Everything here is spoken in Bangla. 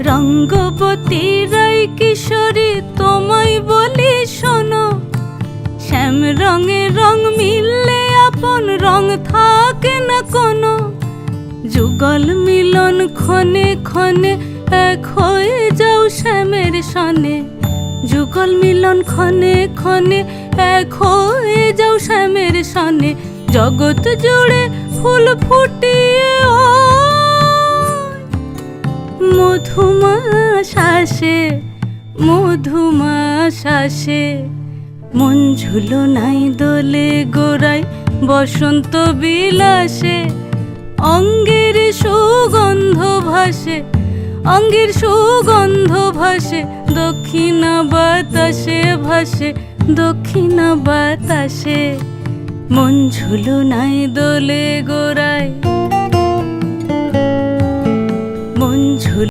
রঙ্গবতী রায় কিশোরী তোমায় বলি শোনো, শ্যাম রঙে রং মিললে আপন রং থাকে না কোনো। যুগল মিলন ক্ষণে ক্ষণে এক হয়ে যাও শ্যামের সনে, যুগল মিলন ক্ষণে ক্ষণে এক হয়ে যাও শ্যামের সনে। জগৎ জুড়ে ফুল ফুটিয়ে মধুমাস আসে, মধুমাস আসে। মন ঝুলো নাই দোলে গোড়ায় বসন্ত বিলাসে, অঙ্গের সুগন্ধ ভাসে, অঙ্গের সুগন্ধ ভাসে। দক্ষিণা বাতাসে ভাসে, দক্ষিণা বাতাসে। মন ঝুলো নাই দোলে গোড়ায়, মন ঝুলো